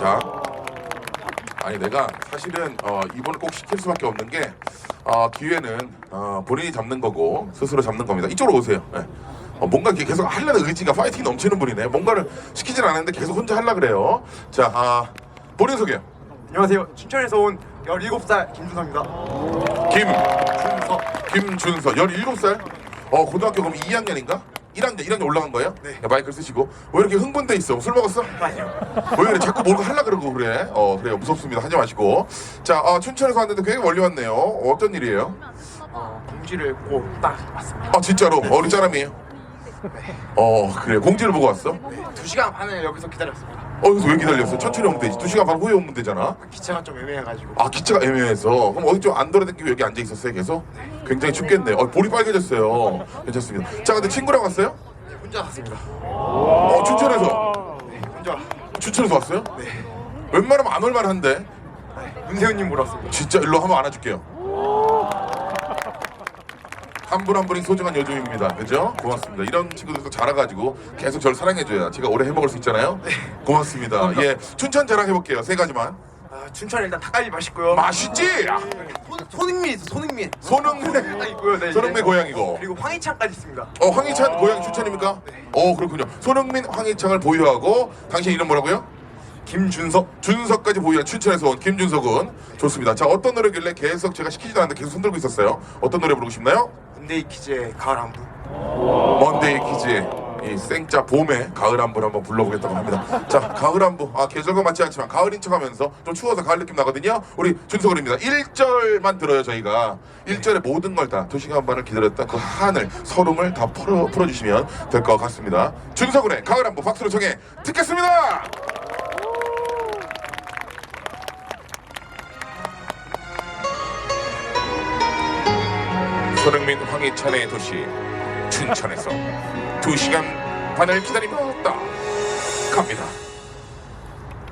자, 아니 내가 사실은 이번을 꼭 시킬 수밖에 없는 게 기회는 본인이 잡는 거고 스스로 잡는 겁니다. 이쪽으로 오세요. 네. 뭔가 이렇게 계속 하려는 의지가 파이팅이 넘치는 분이네. 뭔가를 시키진 않았는데 계속 혼자 하려 그래요. 자, 본인 소개요. 안녕하세요. 춘천에서 온 17살 김준서입니다. 김준서 17살? 고등학교 그럼 2학년인가? 1학년 올라간 거예요? 네. 야, 마이크를 쓰시고 왜 이렇게 흥분돼 있어? 술 먹었어? 아니요. 왜 그래? 자꾸 뭔가 하려 그러고 그래? 그래요. 무섭습니다. 하지 마시고. 자, 춘천에서 왔는데 굉장히 멀리 왔네요. 어떤 일이에요? 공지를 보고 딱 왔습니다. 진짜로? 어린 사람이에요? 네. 그래. 공지를 보고 왔어? 네. 2시간 반을 여기서 기다렸습니다. 그래서 왜 기다렸어? 천천히 오면 되지. 2시간 반 후에 오면 되잖아. 기차가 좀 애매해가지고. 기차가 애매해서. 그럼 어디 좀 안 돌아다니고 여기 앉아 있었어요, 계속? 굉장히 춥겠네. 볼이 빨개졌어요. 괜찮습니다. 자, 근데 친구랑 왔어요? 네, 혼자 왔습니다. 춘천에서? 네, 혼자. 춘천에서 왔어요? 네. 웬만하면 안 올만한데? 문세훈님 보러 왔습니다. 진짜 일로 한번 안아줄게요. 한 분 한 분이 소중한 여주입니다. 그죠? 고맙습니다. 이런 친구들도 자라가지고 계속 저를 사랑해줘야 제가 오래 해먹을 수 있잖아요. 고맙습니다. 예, 춘천 자랑해볼게요. 3가지만. 춘천 일단 닭갈비 맛있고요. 맛있지? 손흥민 있어. 손흥민. 손흥민. 딱 있고요. 네, 손흥민 고향이고. 그리고 황희찬까지 있습니다. 황희찬 고향 춘천입니까? 그렇군요. 손흥민, 황희찬을 보유하고 당신 이름 뭐라고요? 김준석. 준석까지 보유한 춘천에서 온 김준석은 좋습니다. 자, 어떤 노래길래 계속 제가 시키지도 않는데 계속 손들고 있었어요? 어떤 노래 부르고 싶나요? 문데이키즈의 가을 안부. 먼데이 키즈의 이 생짜 봄의 가을 한부를 한번 불러보겠다고 합니다. 자, 가을 한부. 계절과 맞지 않지만 가을인 척하면서 좀 추워서 가을 느낌 나거든요. 우리 준석입니다. 1절만 들어요. 저희가 1절의 모든 걸 다 2시간 반을 기다렸다 그 한을 서름을 다 풀어주시면 될 것 같습니다. 준석의 가을 한부 박수로 청해 듣겠습니다. 손흥민, 황희찬의 도시 춘천에서 2시간 반을 기다리다 갑니다.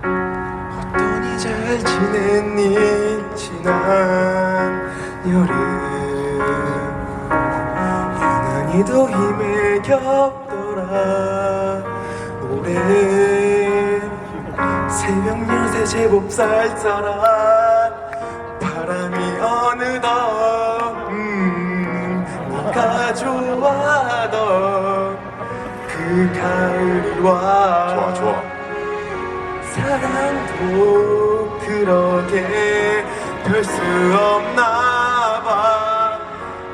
어떠니 잘 지냈니 지난 여름 유난히도 힘을 겹더라 올해 새벽 10에 제법 쌀쌀한 바람이 어느덧 네가 좋아하던 그 가을이 와 좋아. 사랑도 그렇게 별 수 없나 봐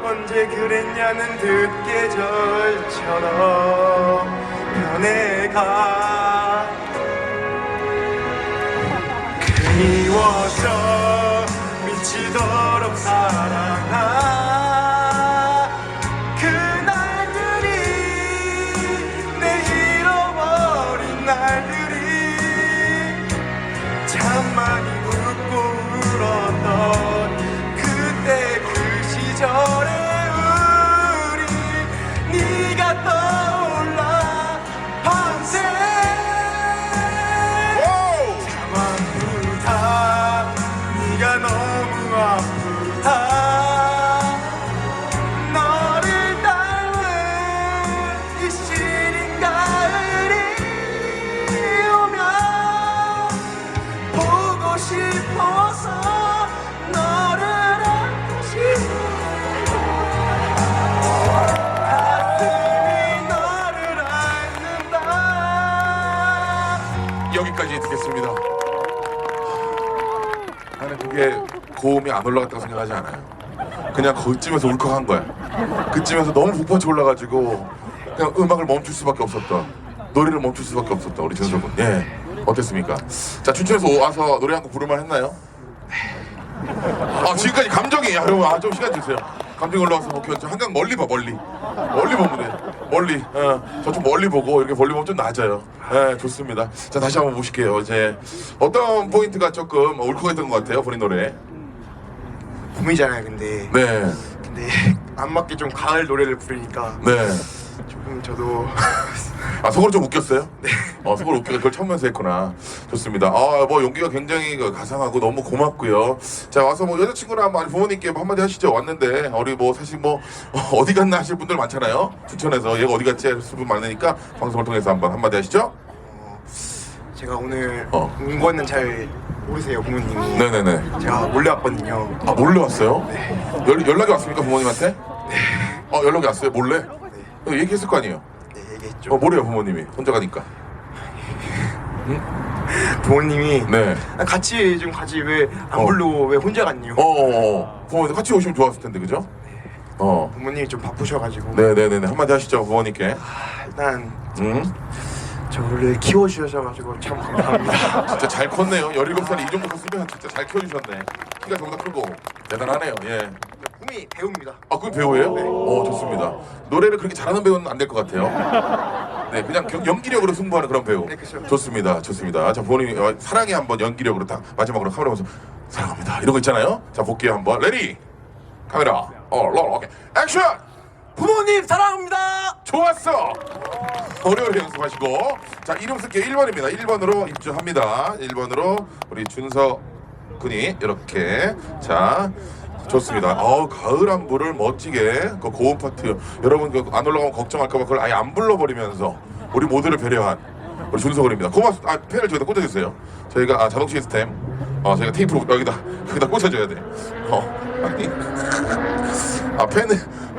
언제 그랬냐는 듯 계절처럼 변해가 그리워져 미치도록 사랑한 그날들이 내 잃어버린 날들이 참 많이 웃고 울었던 그때 그 시절의 우리 네가 떠올라 밤새 참 아프다 네가 너무 아프다 너를 닮은 이 시린 가을이 오면 보고 싶어서 너를 안고 싶어 가슴이 너를 앓는다 여기까지 듣겠습니다. 나는 그게 고음이 안 올라갔다고 생각하지 않아요. 그냥 그쯤에서 울컥한 거야. 그쯤에서 너무 북받쳐 올라가지고 그냥 음악을 멈출 수밖에 없었던, 노래를 멈출 수밖에 없었던 우리 준석은. 예, 어땠습니까? 자, 춘천에서 와서 노래 한 곡 부를만 했나요? 지금까지 감정이 여러분 좀 시간 주세요. 감정이 올라와서 한강 멀리 봐. 멀리 보면 돼. 멀리 저쪽 멀리 보고 이렇게 멀리 보면 좀 낮아요. 좋습니다. 자, 다시 한번 보실게요. 이제 어떤 포인트가 조금 울컥했던 것 같아요, 본인 노래. 봄이잖아요 근데 네. 안 맞게 좀 가을 노래를 부르니까 네. 조금 저도 속으로 좀 웃겼어요? 네. 속으로 웃기가 그걸 참으면서 했구나. 좋습니다. 뭐 용기가 굉장히 가상하고 너무 고맙고요. 자, 와서 뭐 여자친구나 뭐 부모님께 뭐 한마디 하시죠. 왔는데 우리 뭐 사실 뭐 어디 갔나 하실 분들 많잖아요. 춘천에서 얘가 어디 갔지 하실 분 많으니까 방송을 통해서 한번 한마디 하시죠. 제가 오늘 어. 온 거는 잘 모르세요, 부모님이. 네네네. 제가 몰래 왔거든요. 아 몰래 왔어요? 연락이 왔습니까 부모님한테? 연락이 왔어요 몰래? 얘기했을 거 아니에요? 네, 얘기했죠. 뭐래요 부모님이 혼자 가니까? 부모님이 네. 같이 좀 가지 왜 안 어. 부르고 왜 혼자 갔니요? 부모님 같이 오시면 좋았을 텐데 그죠? 부모님이 좀 바쁘셔가지고. 네네네 한마디 하시죠 부모님께. 일단 응? 저를 키워주셔가지고 참 감사합니다. 진짜 잘 컸네요. 17살에 이 정도 컸으면 진짜 잘 키워주셨네. 키가 정말 크고 대단하네요. 예. 꿈이 배우입니다. 아, 그 배우예요? 네. 좋습니다. 노래를 그렇게 잘하는 배우는 안 될 것 같아요. 네, 그냥 연기력으로 승부하는 그런 배우. 네, 그쵸. 좋습니다, 좋습니다. 자, 본인이 사랑에 한번 연기력으로 딱 마지막으로 카메라 보면서 사랑합니다. 이런 거 있잖아요. 자, 볼게요 한번. 레디, 카메라, 롤, 오케이, 액션. 부모님 사랑합니다. 좋았어. 오래오래 연습하시고. 자, 이름 쓸게요. 1번입니다. 1번으로 입주합니다. 1번으로 우리 준석 군이 이렇게. 자, 좋습니다. 가을 안무를 멋지게 그 고음 파트 여러분 안 올라가면 걱정할까봐 그걸 아예 안 불러버리면서 우리 모두를 배려한 우리 준석 군입니다. 고맙습니다. 펜을 저기다 꽂아주세요. 저희가 자동 시스템 저희가 테이프로 여기다 꽂아줘야 돼. 아니.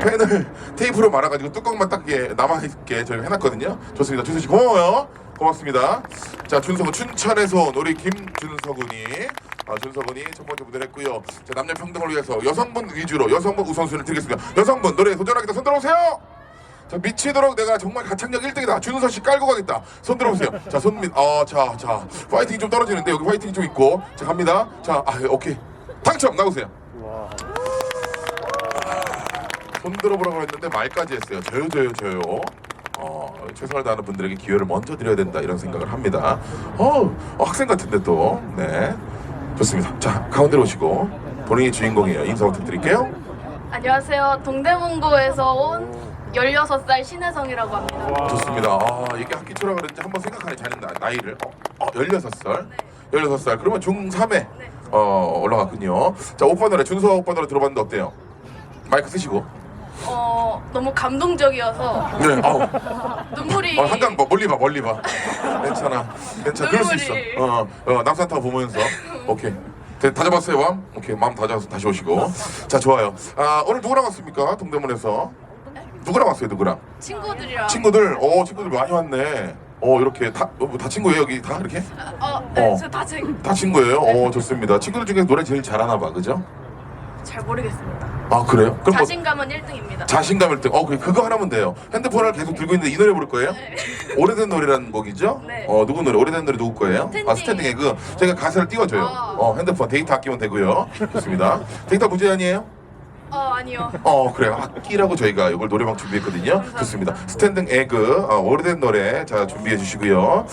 펜을 테이프로 말아가지고 뚜껑만 딱 남아있게 저희가 해놨거든요. 좋습니다. 준석 씨 고마워요. 고맙습니다. 자, 준석은 춘천에서 온 우리 김준석군이 준석군이 첫 번째 무대를 했고요. 자, 남녀 평등을 위해서 여성분 위주로 여성분 우선순위를 드리겠습니다. 여성분 노래에 도전하겠다. 손 들어보세요. 자, 미치도록 내가 정말 가창력 1등이다. 준석 씨 깔고 가겠다. 손 들어보세요. 자, 손밑 자, 파이팅이 좀 떨어지는데 여기 파이팅이 좀 있고. 자, 갑니다. 자, 오케이. 당첨 나오세요. 손 들어보라고 했는데 말까지 했어요. 저요. 최선을 다하는 분들에게 기회를 먼저 드려야 된다 이런 생각을 합니다. 학생 같은데 또. 네. 좋습니다. 자, 가운데로 오시고 본인이 주인공이에요. 인사 부탁드릴게요. 안녕하세요. 동대문구에서 온 16살 신혜성이라고 합니다. 좋습니다. 이게 학기 초라 그런지 한번 생각하니 자는 나이를 16살. 16살. 그러면 중3에 네. 올라갔군요. 자, 오빠 노래 준서 오빠 노래 들어봤는데 어때요? 마이크 쓰시고. 너무 감동적이어서 네. 눈물이 한강 멀리 봐. 괜찮아. 그럴 수 있어. 눈물이. 남산타워 보면서. 오케이. 다 잡았어요, 마음? 오케이, 마음 다 잡아서 다시 오시고. 자, 좋아요. 오늘 누구랑 왔습니까? 동대문에서. 누구랑 왔어요, 누구랑? 친구들이랑 친구들 많이 왔네. 이렇게 다 친구예요, 여기 다 이렇게? 네, 저다 다 친구예요? 좋습니다. 친구들 중에 노래 제일 잘하나 봐, 그죠? 잘 모르겠습니다. 그래요? 그럼 자신감은 1등입니다. 자신감 1등. 그거 하나면 돼요. 핸드폰을 계속 들고 있는데 이 노래 부를 거예요? 네. 오래된 노래라는 곡이죠? 네. 누구 노래? 오래된 노래 누구 거예요? 스탠딩 에그. 저희가 가사를 띄워줘요. 핸드폰 데이터 아끼면 되고요. 좋습니다. 데이터 문제 아니에요? 아니요. 그래요. 아끼라고 저희가 이걸 노래방 준비했거든요. 좋습니다. 스탠딩 에그. 오래된 노래 자 준비해 주시고요.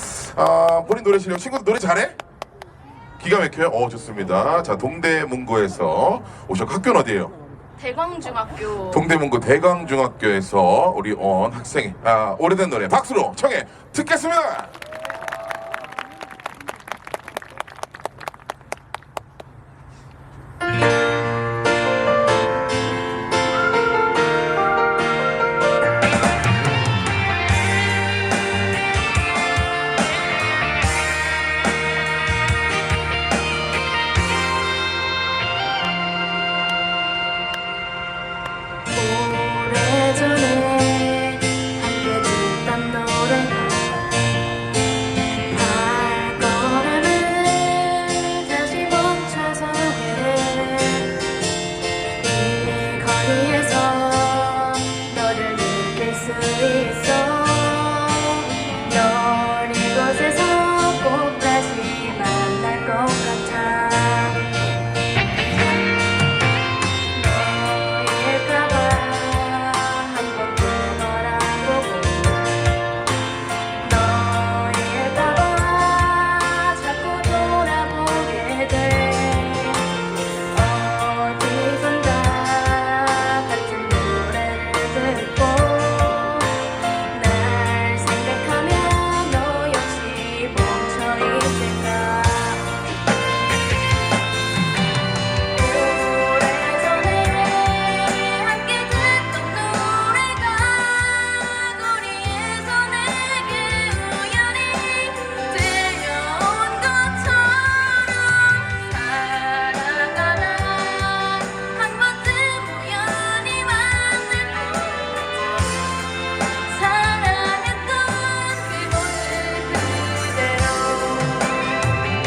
본인 노래 실력 친구들 노래 잘해? 기가 막혀요? 좋습니다. 자, 동대문구에서 오셨고 학교는 어디예요? 대광중학교. 동대문구 대광중학교에서 우리 온 학생이 오래된 노래 박수로 청해 듣겠습니다. 오래전에 함께 듣던 노래가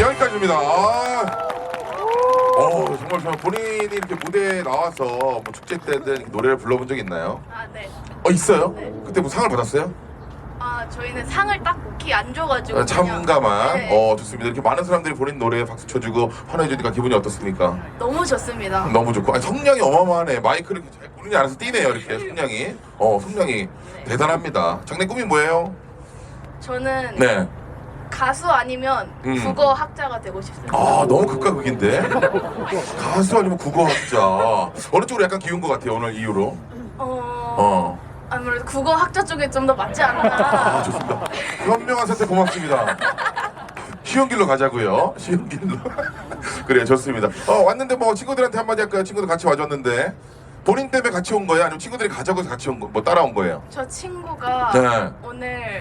여기까지입니다. 정말 저 본인이 이렇게 무대에 나와서 뭐 축제 때든 이렇게 노래를 불러본 적 있나요? 아, 네. 있어요? 네. 그때 뭐 상을 받았어요? 아, 저희는 상을 딱 놓기 안 줘가지고. 참가만. 네. 좋습니다. 이렇게 많은 사람들이 본인 노래에 박수 쳐주고 환호해주니까 기분이 어떻습니까? 너무 좋습니다. 너무 좋고. 아니, 성량이 어마어마하네. 마이크를 이렇게 잘 본인이 안에서 뛰네요. 이렇게 성량이. 성량이 대단합니다. 장래 꿈이 뭐예요? 저는 네. 가수 아니면 국어 학자가 되고 싶습니다. 너무 극과 극인데? 가수 아니면 국어학자. 어느 쪽으로 약간 기운 것 같아요, 오늘 이후로? 아무래도 국어 학자 쪽에 좀 더 맞지 않나. 좋습니다. 현명한 선택 고맙습니다. 쉬운 길로 가자고요. 쉬운 길로. 그래요, 좋습니다. 왔는데 뭐 친구들한테 한마디 할까요? 친구들 같이 와줬는데. 본인 때문에 같이 온 거예요? 아니면 친구들이 가자고 해서 같이 온 거, 뭐 따라온 거예요? 저 친구가 네. 오늘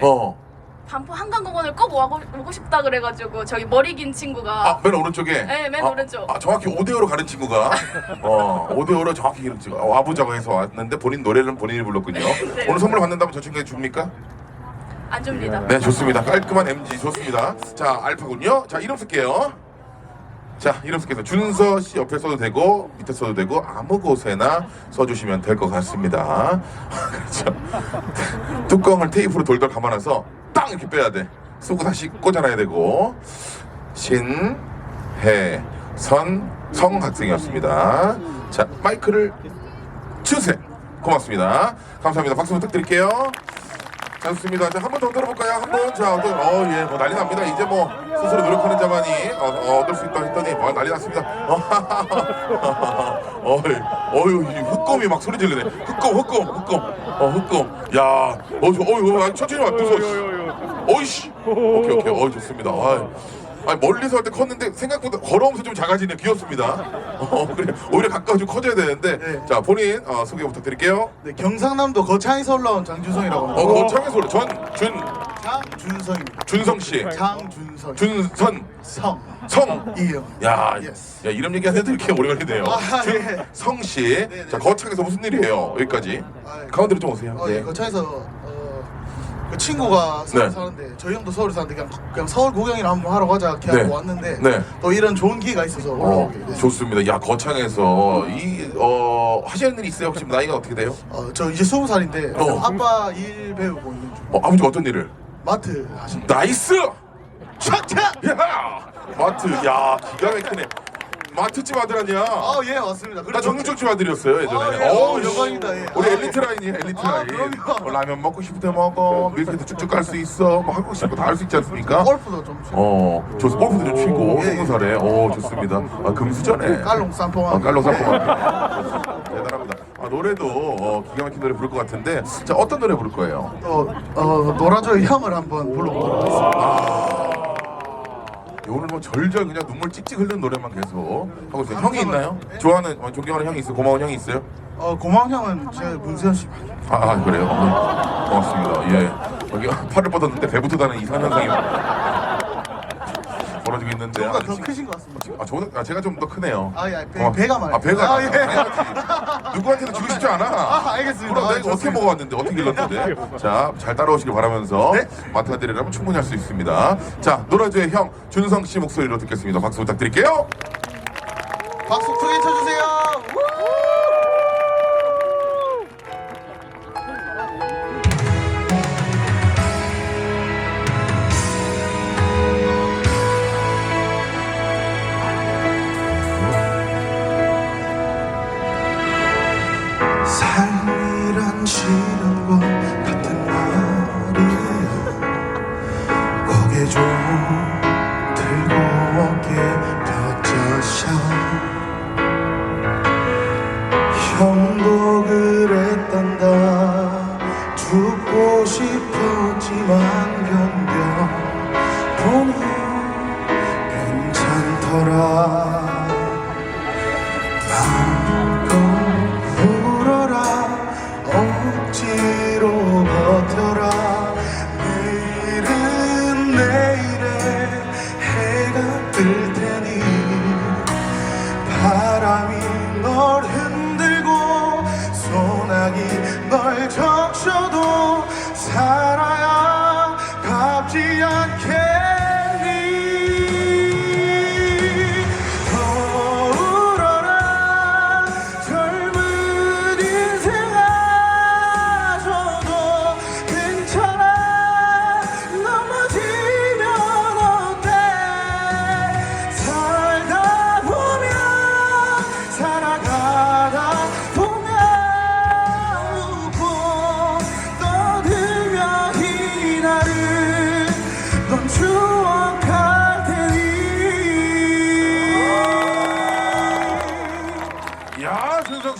반포 한강공원을 꼭 오고 싶다 그래가지고 저기 머리 긴 친구가 맨 오른쪽에? 네, 맨 오른쪽. 정확히 5대5로 가는 친구가 5대5로 정확히 이런 친구 와보자고 해서 왔는데 본인 노래는 본인이 불렀군요. 네. 오늘 선물 받는다면 저 친구에게 줍니까? 안 줍니다. 네, 좋습니다. 깔끔한 MG 좋습니다. 자, 알파군요. 자, 이름 쓸게요. 자, 이름 쓸게요. 준서 씨 옆에 써도 되고 밑에 써도 되고 아무 곳에나 써주시면 될 것 같습니다. 그렇죠. 뚜껑을 테이프로 돌돌 감아놔서 땅 이렇게 빼야 돼. 쓰고 다시 꽂아놔야 되고 신혜선 학생이었습니다. 자, 마이크를 주세요. 고맙습니다. 감사합니다. 박수 부탁드릴게요. 자, 좋습니다. 자, 한 번 더 들어볼까요? 한 번. 자, 예, 뭐 난리 납니다. 이제 뭐 스스로 노력하는 자만이 얻을 수 있다 했더니 난리 났습니다. 이 흑검이 막 소리 지르네. 흑검. 야, 천천히 와, 무서워. 어이씨. 오케이. 좋습니다. 멀리서 할 때 컸는데 생각보다 걸어오면서 좀 작아지네. 귀엽습니다. 그래. 오히려 가까워지고 커져야 되는데. 네. 자, 본인 소개 부탁드릴게요. 네, 경상남도 거창에서 올라온 장준성이라고 합니다. 거창에서 올라. 장준성입니다. 준성 씨. 장준성. 준선. 성. 이요. 야, Yes. 야 이름 얘기하는데 이렇게 오래 걸리네요. 예. 준성 씨. 자, 거창에서 무슨 일이에요? 여기까지. 가운데로 좀 오세요. 예, 거창에서 그 친구가 서울 사는데 저희 형도 서울 사는데 그냥 서울 구경이나 한번 하러 가자 이렇게 하고 왔는데 또 이런 좋은 기회가 있어서 올라오게 됐습니다. 좋습니다. 야, 거창에서 하시는 일이 있어요? 혹시 나이가 어떻게 돼요? 저 이제 20살인데 아빠 일 배우고 있는 중. 아버지 어떤 일을? 마트 하십니다. 나이스! 착착! 야! 마트, 야, 기가 막히네. 마트집 아들 아니야? 예, 맞습니다. 나 정육점집 아들이었어요 예전에. 영광입니다. 예. 우리 엘리트 라인이에요, 엘리트 라인. 그럼요. 라면 먹고 싶을 때 먹어, 밀크도 쭉쭉 갈 수 있어, 뭐 하고 싶은 거 다 할 수 있지 않습니까? 골프도 좀 치고. 골프도 좀 치고, 예, 20살에. 좋습니다. 금수저네. 깔롱 쌈뽕하고. 깔롱 쌈뽕하고. 대단합니다. 노래도 기가 막힌 노래 부를 것 같은데, 자, 어떤 노래 부를 거예요? 노라조의 형을 한번 불러보도록 하겠습니다. 오늘 뭐 절절 그냥 눈물 찍찍 흐르는 노래만 계속 하고 있어요. 형이 있나요? 좋아하는, 존경하는 형이 있어요? 고마운 형이 있어요? 고마운 형은 제 문세현 씨. 그래요? 고맙습니다. 예. 여기 팔을 뻗었는데 배부터 다는 이상한 현상이 벌어지고 있는데. 저보다 더 크신 것 같습니다. 제가 좀 더 크네요. 배가 말이에요. 배가 예. 누구한테도 주고 싶지 않아. 알겠습니다. 그럼 내가 어떻게 먹어왔는데, 어떻게 길렀는데. 자, 잘 따라오시길 바라면서 마트 아들이라면 충분히 할 수 있습니다. 자, 노라조의 형 준성 씨 목소리로 듣겠습니다. 박수 부탁드릴게요. 박수 크게 쳐주세요. 삶이란 싫은 것 같은 말이야. 고개 좀 들고 어깨 펴져서 형도 그랬단다. 죽고 싶었지만 견뎌보니 괜찮더라. 억지로 버텨라. 내일은 내일에 해가 뜰 테니 바람이 널 흔들고 소나기 널 적셔도 살아야 갚지 않겠니.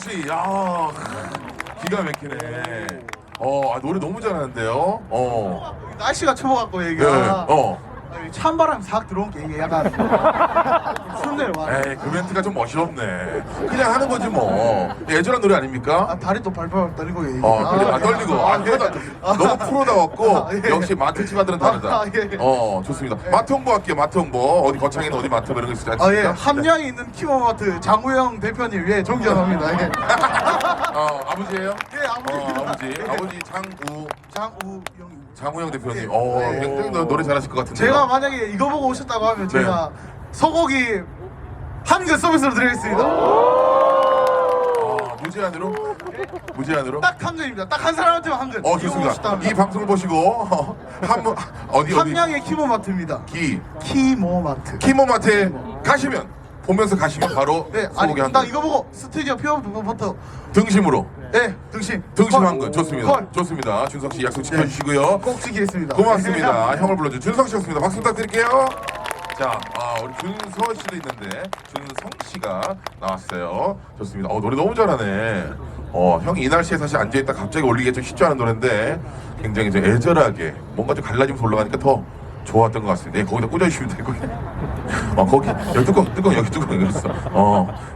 씨, 야, 기가 막히네. 노래 너무 잘하는데요. 날씨가 추워갖고 예, 얘기가 찬바람 싹 들어온 게 이게 약간 손내려 와. 에이, 그 멘트가 좀 멋있었네. 그냥 하는 거지 뭐. 예전한 노래 아닙니까? 다리 또 발발 떨리고 얘기. 떨리고. 너무 프로다웠고, 예. 역시 마트 치마들은 다르다. 예. 좋습니다. 마트 홍보 할게요, 마트 홍보. 어디 거창에는 어디 마트 이런 거 있지 않습니까? 예. 함양에 있는 키모마트 장우영 대표님 위해 존경합니다. 예. 아버지예요? 예, 아버지. 아버지 장우영. 장우영 대표님. 예. 굉장히 노래 잘하실 것 같은데요. 제가 만약에 이거 보고 오셨다고 하면 제가 소고기 한근 서비스로 드리겠습니다. 무제한으로? 딱 한 근입니다. 딱 한 사람한테만 한 근. 좋습니다. 이 방송을 보시고 어디 함양의 키모마트입니다. 키모마트. 키모마트에 가시면 보면서 가시면 바로 네, 소고기 한 딱 근. 이거 보고 스튜디오 피어부터 등심으로. 네, 등심 한 근. 좋습니다. 콜. 좋습니다. 준석 씨 약속 지켜주시고요. 꼭 지키겠습니다. 고맙습니다. 형을 불러준 준석 씨였습니다. 박수 부탁드릴게요. 자, 우리 준서 씨도 있는데 준성 씨가 나왔어요. 좋습니다. 노래 너무 잘하네. 형이 이 날씨에 사실 앉아있다 갑자기 올리기 좀 쉽지 않은 노래인데 굉장히 좀 애절하게 뭔가 좀 갈라지면서 올라가니까 더 좋았던 것 같습니다. 네, 거기다 꽂아주시면 되고. 거기 여기 뚜껑 여기 뚜껑 있어.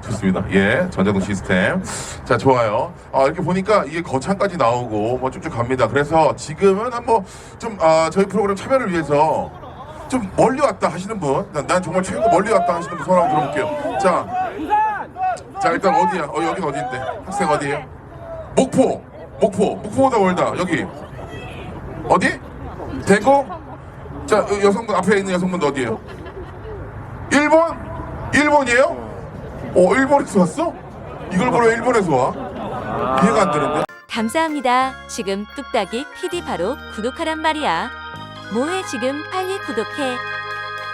좋습니다. 예, 전자동 시스템. 자, 좋아요. 이렇게 보니까 이게 거창까지 나오고 뭐 쭉쭉 갑니다. 그래서 지금은 한번 좀 저희 프로그램 참여를 위해서 좀 멀리 왔다 하시는 분, 난 정말 최고 멀리 왔다 하시는 분 손 한번 들어볼게요. 자, 일단 어디야? 여긴 어디인데? 학생 어디예요? 목포보다 멀다. 여기 어디? 대구? 자, 여성분 앞에 있는 여성분 어디예요? 일본이에요? 일본에서 왔어? 이걸 보러 일본에서 와? 이해가 안 되는데? 감사합니다. 지금 뚝딱이 PD 바로 구독하란 말이야. 뭐해 지금 빨리 구독해.